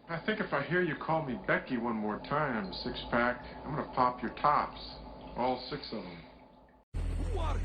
I think if I hear you call me Becky one more time, six-pack, I'm gonna pop your tops. All six of them. Who are you?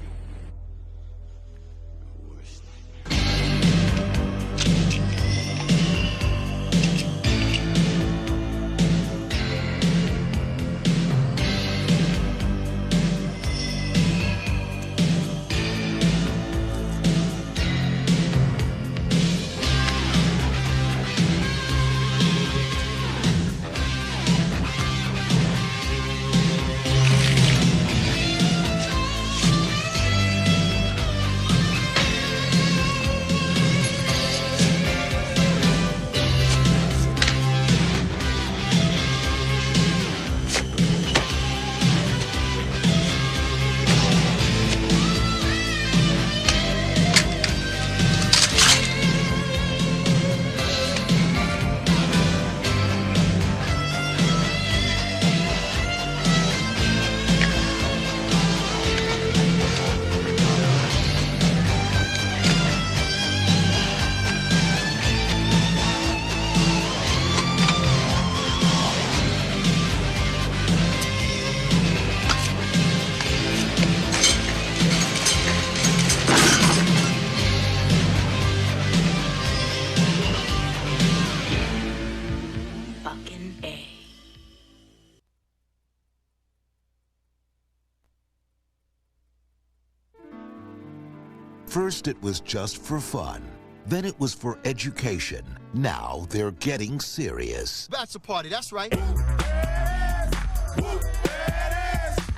First, it was just for fun. Then it was for education. Now they're getting serious. Bachelor party, that's right.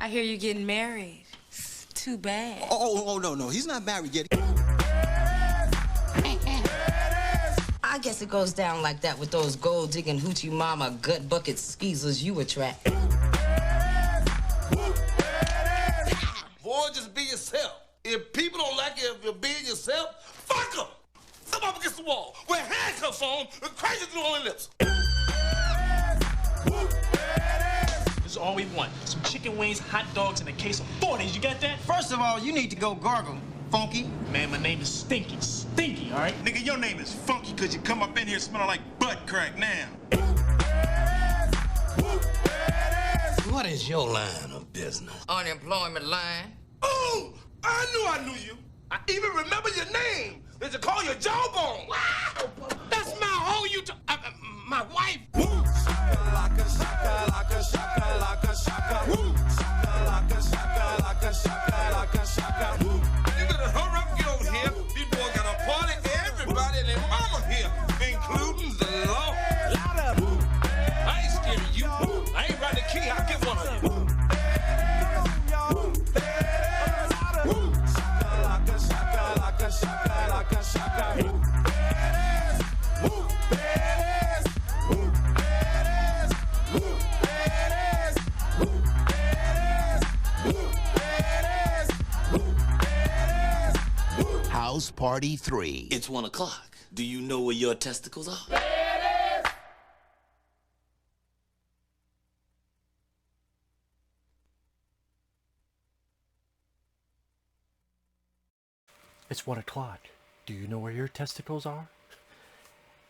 I hear you're getting married. Too bad. Oh, no, he's not married yet. I guess it goes down like that with those gold-digging hoochie mama gut bucket skeezers you attract. Boy, just be yourself. If people don't like you if you're being yourself, fuck them. Come up against the wall with handcuffs on and crazy through on their lips. This is all we want. Some chicken wings, hot dogs, and a case of 40s. You got that? First of all, you need to go gargle, Funky. Man, my name is Stinky. Stinky, all right? Nigga, your name is Funky because you come up in here smelling like butt crack now. What is your line of business? Unemployment line. Oh, I knew you. I even remember your name. They should call you Jawbone. Wow, that's my whole my wife. Woo. Shaka, shaka, shaka, shaka. Woo. Shaka, shaka, shaka, shaka. Woo. You better hurry up, get over here. These boys got a party. Everybody and their mama here, including the law. I ain't scared of you. I ain't riding the key. I'll get one of you. House Party 3. It's 1 o'clock. Do you know where your testicles are? It's 1 o'clock. Do you know where your testicles are?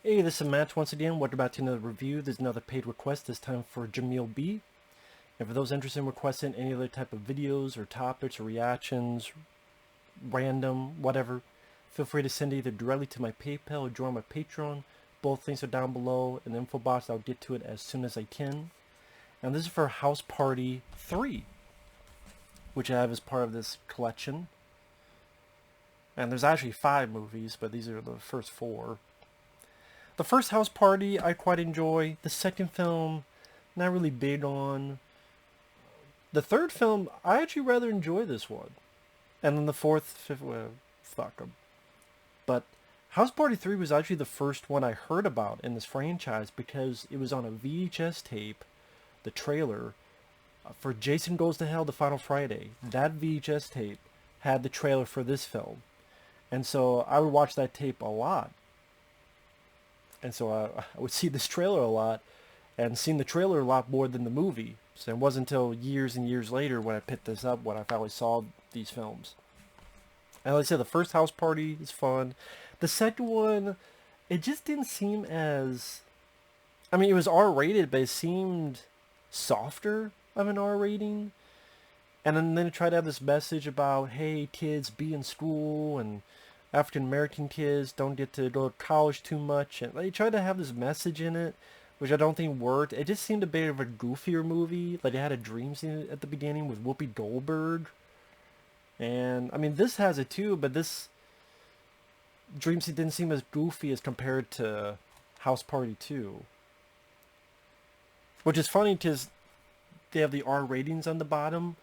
Hey, this is Matt once again. Welcome back to another review. There's another paid request, this time for Jamil B. And for those interested in requesting any other type of videos or topics or reactions, random, whatever, feel free to send either directly to my PayPal or join my Patreon. Both links are down below in the info box. I'll get to it as soon as I can. And this is for House Party 3, which I have as part of this collection. And there's actually 5 movies, but these are the first 4. The first House Party I quite enjoy. The second film, not really big on. The third film, I actually rather enjoy this one. And then the fourth, fifth, well, fuck them. But House Party 3 was actually the first one I heard about in this franchise because it was on a VHS tape, the trailer, for Jason Goes to Hell, The Final Friday. That VHS tape had the trailer for this film. And so I would watch that tape a lot. And so I would see this trailer a lot, and seen the trailer a lot more than the movie. So it wasn't until years and years later when I picked this up when I finally saw these films. And like I said, the first House Party is fun. The second one, it just didn't seem as I mean, it was R-rated, but it seemed softer of an R rating. And then they try to have this message about, hey, kids, be in school, and African American kids don't get to go to college too much. And they tried to have this message in it, which I don't think worked. It just seemed a bit of a goofier movie. Like, it had a dream scene at the beginning with Whoopi Goldberg. And, I mean, this has it too, but this dream scene didn't seem as goofy as compared to House Party 2. Which is funny because they have the R ratings on the bottom.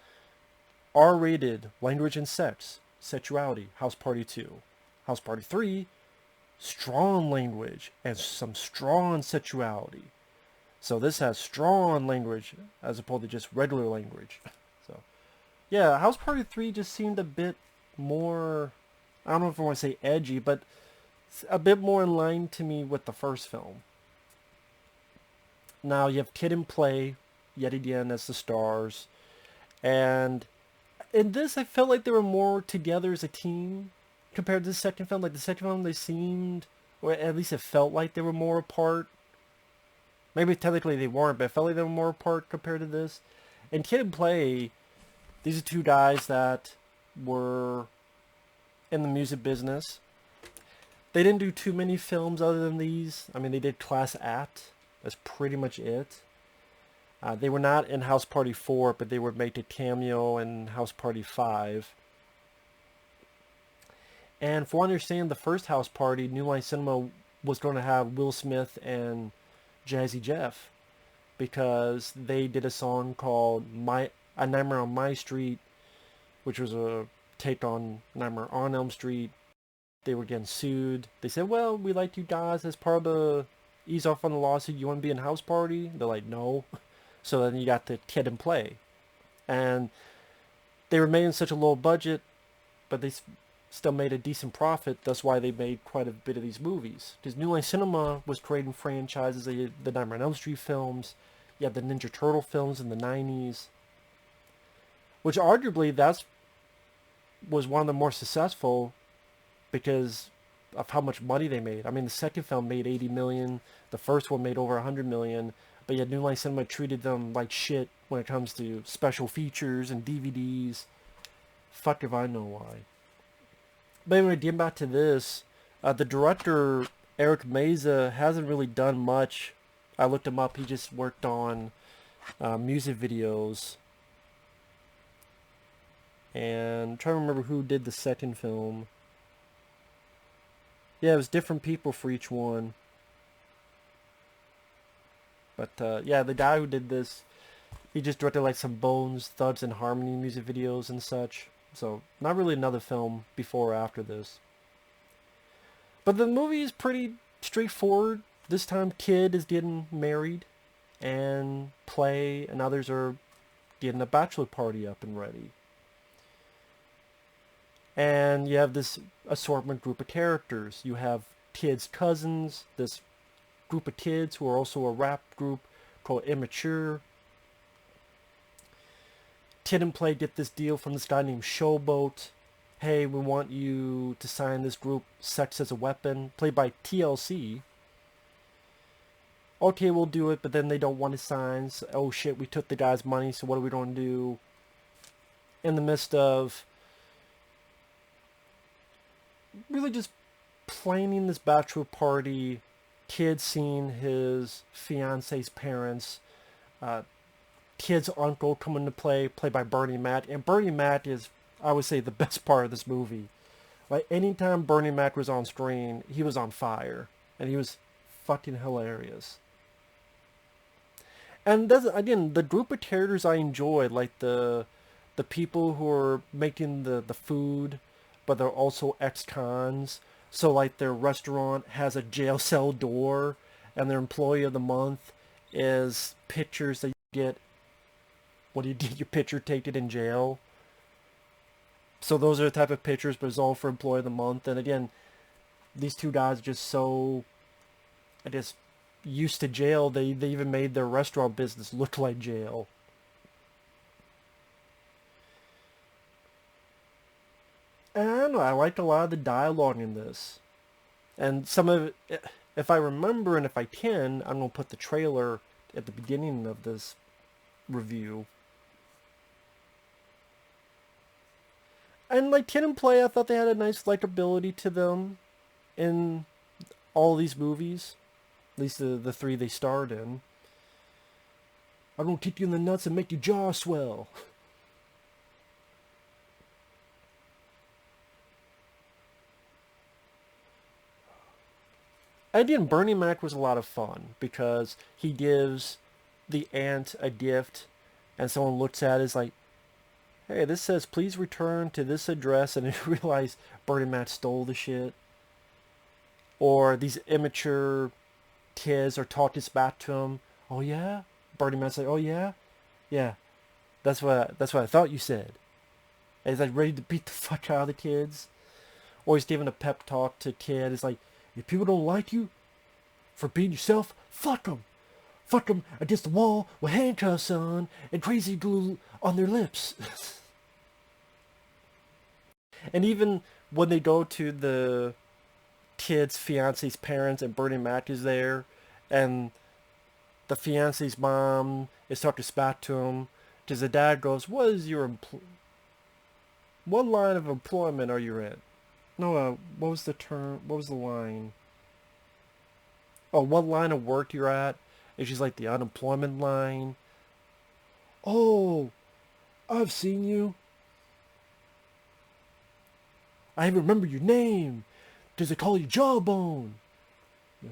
R-rated, language and sex, sexuality, House Party 2. House Party 3, strong language and some strong sexuality. So this has strong language as opposed to just regular language. So, yeah, House Party 3 just seemed a bit more, I don't know if I want to say edgy, but a bit more in line to me with the first film. Now you have Kid and Play, yet again, as the stars. And in this, I felt like they were more together as a team compared to the second film. Like, the second film, they seemed, or at least it felt like they were more apart. Maybe technically they weren't, but I felt like they were more apart compared to this. And Kid and Play, these are two guys that were in the music business. They didn't do too many films other than these. I mean, they did Class Act. That's pretty much it. They were not in House Party 4, but they were made a cameo in House Party 5. And for what I understand, the first House Party, New Line Cinema was going to have Will Smith and Jazzy Jeff, because they did a song called A Nightmare on My Street, which was a take on Nightmare on Elm Street. They were getting sued. They said, well, we like you guys as part of the ease off on the lawsuit. You want to be in House Party? They're like, no. So then you got the Kid and Play. And they were made in such a low budget, but they still made a decent profit. That's why they made quite a bit of these movies. Because New Line Cinema was creating franchises. They had the Nightmare on Elm Street films. You had the Ninja Turtle films in the 90s. Which arguably was one of the more successful because of how much money they made. I mean, the second film made $80 million. The first one made over $100 million. But yet New Line Cinema treated them like shit when it comes to special features and DVDs. Fuck if I know why. But anyway, getting back to this, the director, Eric Meza, hasn't really done much. I looked him up. He just worked on music videos. And I'm trying to remember who did the second film. Yeah, it was different people for each one. But yeah, the guy who did this, he just directed like some Bones, Thugs and Harmony music videos and such. So, not really another film before or after this. But the movie is pretty straightforward. This time, Kid is getting married, and Play and others are getting a bachelor party up and ready. And you have this assortment group of characters. You have Kid's cousins, this group of kids who are also a rap group called Immature. Kid and Play get this deal from this guy named Showboat. Hey, we want you to sign this group, Sex as a Weapon, played by TLC. Okay, we'll do it, but then they don't want to sign. So, oh shit, we took the guy's money, so what are we going to do? In the midst of really just planning this bachelor party, Kid seeing his fiance's parents, Kid's uncle come into play, played by Bernie Mac. And Bernie Mac is, I would say, the best part of this movie. Like, anytime Bernie Mac was on screen, he was on fire. And he was fucking hilarious. And that's, again, the group of characters I enjoyed, like the people who are making the food, but they're also ex-cons. So, like, their restaurant has a jail cell door, and their employee of the month is pictures that you get when you get your picture taken in jail. So those are the type of pictures, but it's all for employee of the month. And again, these two guys are just so, I guess, used to jail, they even made their restaurant business look like jail. And I don't know, I liked a lot of the dialogue in this. And some of it, if I remember and if I can, I'm going to put the trailer at the beginning of this review. And like Kid and Play, I thought they had a nice likability to them in all these movies. At least the three they starred in. I'm going to kick you in the nuts and make your jaw swell. And again, Bernie Mac was a lot of fun because he gives the aunt a gift and someone looks at it as like, hey, this says please return to this address, and you realize Bernie Mac stole the shit. Or these immature kids are taught this back to him. Oh yeah? Bernie Mac's like, oh yeah? Yeah. That's what I thought you said. And he's like ready to beat the fuck out of the kids. Or he's giving a pep talk to a kid. It's like, if people don't like you for being yourself, fuck them. Fuck them against the wall with handcuffs on and crazy glue on their lips. And even when they go to the kid's fiance's parents and Bernie Mac is there, and the fiance's mom is talking spat to him, because the dad goes, what is your what line of employment are you in? No, what was the term? What was the line? Oh, what line of work you're at? And she's like, the unemployment line. Oh, I've seen you. I even remember your name. Does they call you Jawbone? Yeah.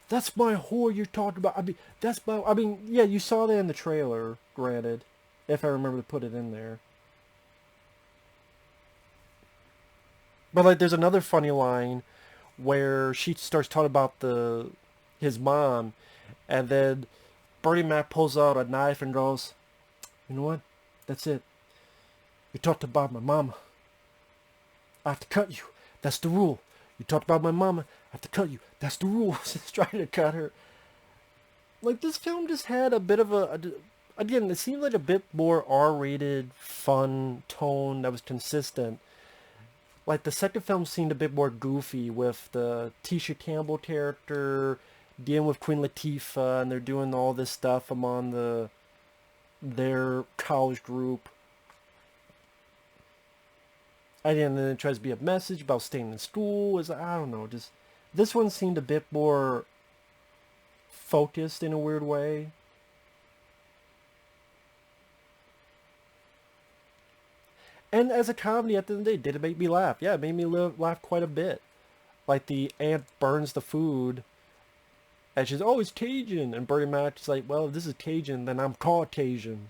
That's my whore you're talking about. I mean, yeah, you saw that in the trailer, granted. If I remember to put it in there. But like, there's another funny line where she starts talking about his mom, and then Bernie Mac pulls out a knife and goes, you know what? That's it. You talked about my mama. I have to cut you. That's the rule. You talked about my mama. I have to cut you. That's the rule. She's trying to cut her. Like, this film just had a bit of again, it seemed like a bit more R-rated, fun tone that was consistent. Like, the second film seemed a bit more goofy with the Tisha Campbell character dealing with Queen Latifah, and they're doing all this stuff among their college group. And then it tries to be a message about staying in school. I don't know, just this one seemed a bit more focused in a weird way. And as a comedy, at the end of the day, did it make me laugh? Yeah, it made me laugh quite a bit. Like, the aunt burns the food, and she's, oh, it's Cajun. And Bernie Mac's like, well, if this is Cajun, then I'm Caucasian.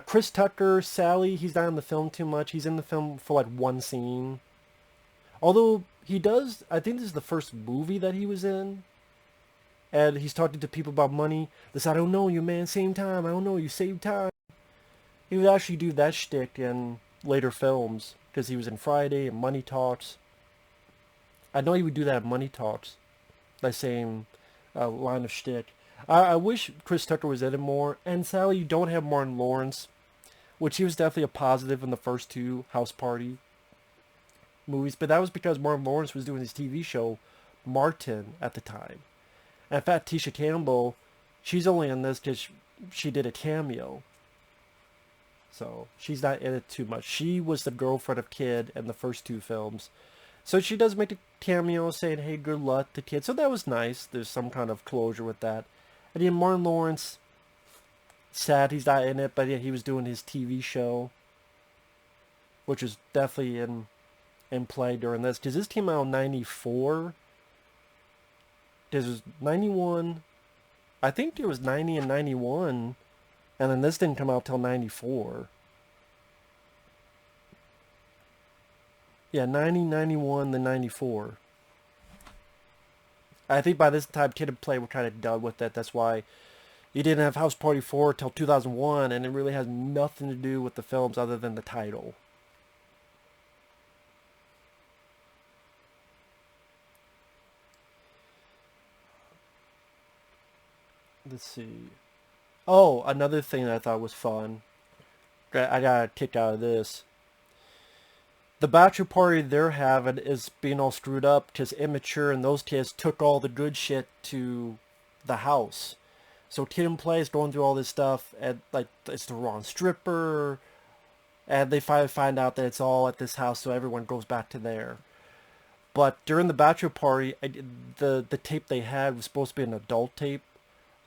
Chris Tucker, Sally, he's not in the film too much. He's in the film for, like, one scene. Although, he does, I think this is the first movie that he was in. And he's talking to people about money. This, I don't know you, man, same time. I don't know you, same time. He would actually do that shtick in later films, because he was in Friday and Money Talks. I know he would do that in Money Talks, that same line of shtick. I wish Chris Tucker was in it more, and sadly you don't have Martin Lawrence, which he was definitely a positive in the first two House Party movies, but that was because Martin Lawrence was doing his TV show, Martin, at the time. And in fact, Tisha Campbell, she's only in this because she did a cameo. So, she's not in it too much. She was the girlfriend of Kid in the first two films. So she does make a cameo saying, hey, good luck to Kid. So that was nice. There's some kind of closure with that. And then Martin Lawrence, sad he's not in it, but yeah, he was doing his TV show, which was definitely in play during this. Because this came out in 94. This was 91. I think there was 90 and 91. And then this didn't come out till 94. Yeah, 90, 91, then 94. I think by this time, Kid and Play were kind of done with it. That's why you didn't have House Party 4 till 2001, and it really has nothing to do with the films other than the title. Let's see. Oh, another thing that I thought was fun. I got a kick out of this. the bachelor party they're having is being all screwed up because immature and those kids took all the good shit to the house. So Kid and Play is going through all this stuff and like it's the wrong stripper, and they finally find out that it's all at this house, so everyone goes back to there. But during the bachelor party, the tape they had was supposed to be an adult tape,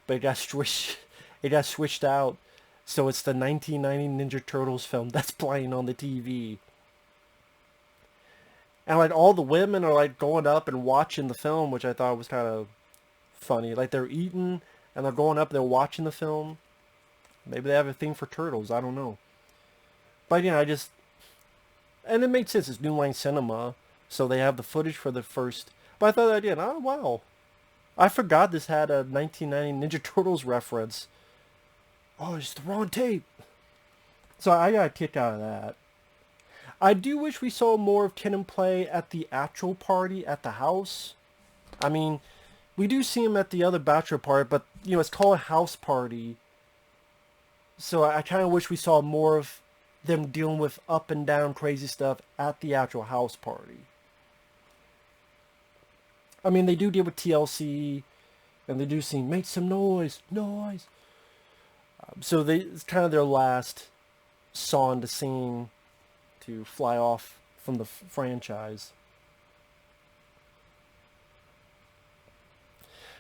but it got switched. It got switched out, so it's the 1990 Ninja Turtles film that's playing on the TV. And like all the women are like going up and watching the film, which I thought was kind of funny. Like they're eating and they're going up and they're watching the film. Maybe they have a thing for turtles. I don't know. But yeah, and it made sense. It's New Line Cinema, so they have the footage for the first. But I thought again, oh wow, I forgot this had a 1990 Ninja Turtles reference. Oh, it's the wrong tape. So I got a kick out of that. I do wish we saw more of Kid and Play at the actual party at the house. I mean, we do see him at the other bachelor party, but, you know, it's called a house party. So I kind of wish we saw more of them dealing with up and down crazy stuff at the actual house party. I mean, they do deal with TLC, and they do sing, make some noise, noise. So it's kind of their last song to sing to fly off from the franchise.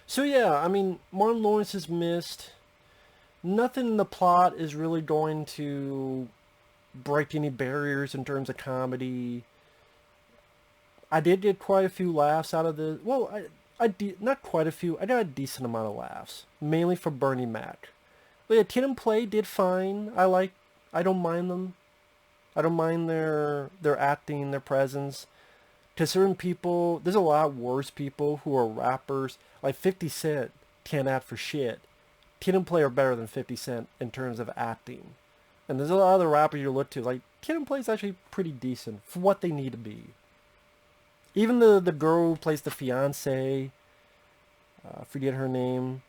So yeah, I mean, Martin Lawrence is missed. Nothing in the plot is really going to break any barriers in terms of comedy. I did get quite a few laughs out of the... Well, not quite a few. I got a decent amount of laughs. Mainly from Bernie Mac. But yeah, Kid and Play did fine. I don't mind them. I don't mind their acting, their presence. To certain people, there's a lot worse people who are rappers. Like 50 Cent can't act for shit. Kid and Play are better than 50 Cent in terms of acting. And there's a lot of other rappers you look to. Like, Kid and Play is actually pretty decent for what they need to be. Even the girl who plays the fiancée, I forget her name.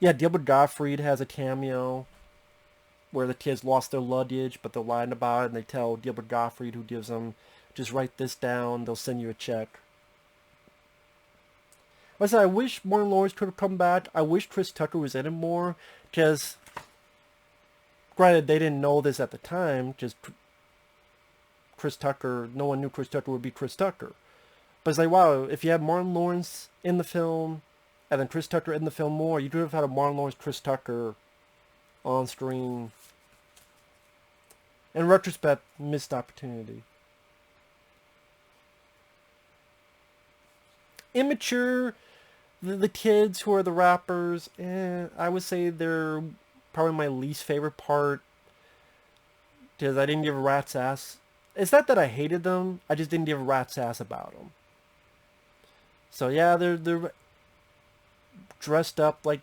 Yeah, Gilbert Gottfried has a cameo where the kids lost their luggage, but they're lying about it, and they tell Gilbert Gottfried, who gives them, just write this down, they'll send you a check. Like I said, I wish Martin Lawrence could have come back. I wish Chris Tucker was in it more, because, granted, they didn't know this at the time, just Chris Tucker, no one knew Chris Tucker would be Chris Tucker. But it's like, wow, if you had Martin Lawrence in the film, and then Chris Tucker in the film more, you could have had a Martin Lawrence, Chris Tucker on screen. In retrospect, missed opportunity. Immature, the kids who are the rappers, I would say they're probably my least favorite part, because I didn't give a rat's ass. It's not that I hated them, I just didn't give a rat's ass about them. So yeah, they're dressed up like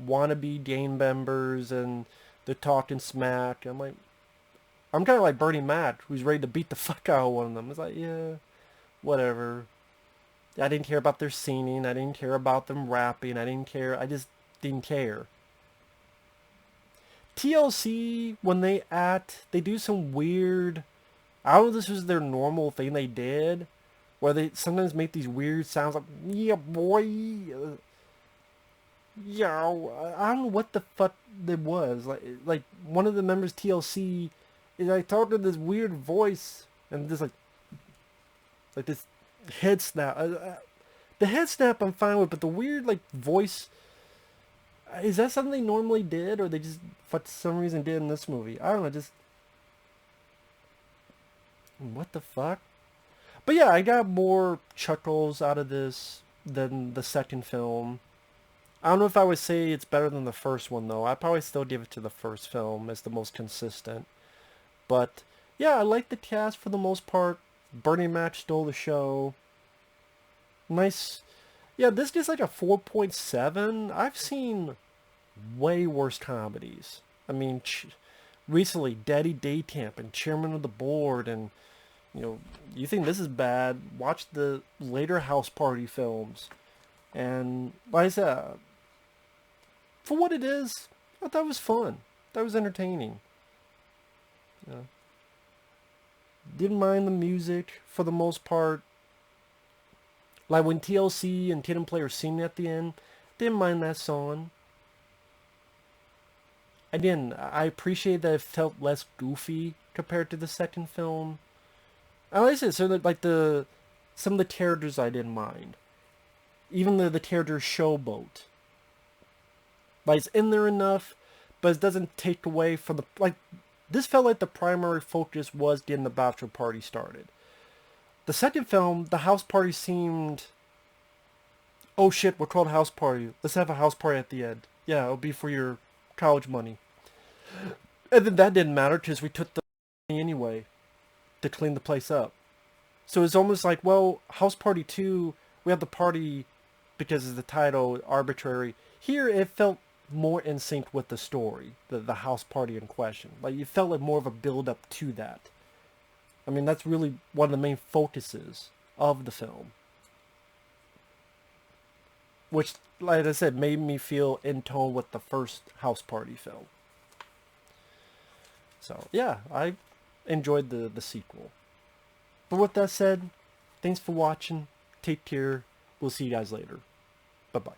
wannabe gang members, and they're talking smack. I'm kind of like Bernie Mac, who's ready to beat the fuck out of one of them. It's like, yeah, whatever. I didn't care about their singing. I didn't care about them rapping. I just didn't care. TLC, when they act, they do some weird... I don't know if this was their normal thing they did, where they sometimes make these weird sounds like, yeah, boy. Yeah, I don't know what the fuck it was. Like one of the members TLC is like talking to this weird voice, and just like this head snap. The head snap I'm fine with, but the weird like voice, is that something they normally did, or they just for some reason did in this movie? I don't know, just what the fuck? But yeah, I got more chuckles out of this than the second film. I don't know if I would say it's better than the first one, though. I'd probably still give it to the first film as the most consistent. But yeah, I like the cast for the most part. Bernie Mac stole the show. Nice. Yeah, this gets like a 4.7. I've seen way worse comedies. I mean, recently, Daddy Daycamp and Chairman of the Board, and, you know, you think this is bad, watch the later House Party films. And, like I said, for what it is, I thought it was fun. That was entertaining. Yeah. Didn't mind the music for the most part. Like when TLC and Kid and Play are singing at the end, didn't mind that song. Again, I appreciate that it felt less goofy compared to the second film. I like I said, so that like some of the characters I didn't mind. Even the character Showboat. Like, it's in there enough, but it doesn't take away from the... Like, this felt like the primary focus was getting the bachelor party started. The second film, the house party seemed... Oh shit, we're called a house party. Let's have a house party at the end. Yeah, it'll be for your college money. And then that didn't matter, because we took the money anyway to clean the place up. So it's almost like, well, House Party 2, we have the party because of the title, arbitrary. Here, it felt more in sync with the story, the house party in question. Like, it felt like more of a build-up to that. I mean, that's really one of the main focuses of the film. Which, like I said, made me feel in tone with the first House Party film. So, yeah, I enjoyed the sequel. But with that said, thanks for watching. Take care. We'll see you guys later. Bye-bye.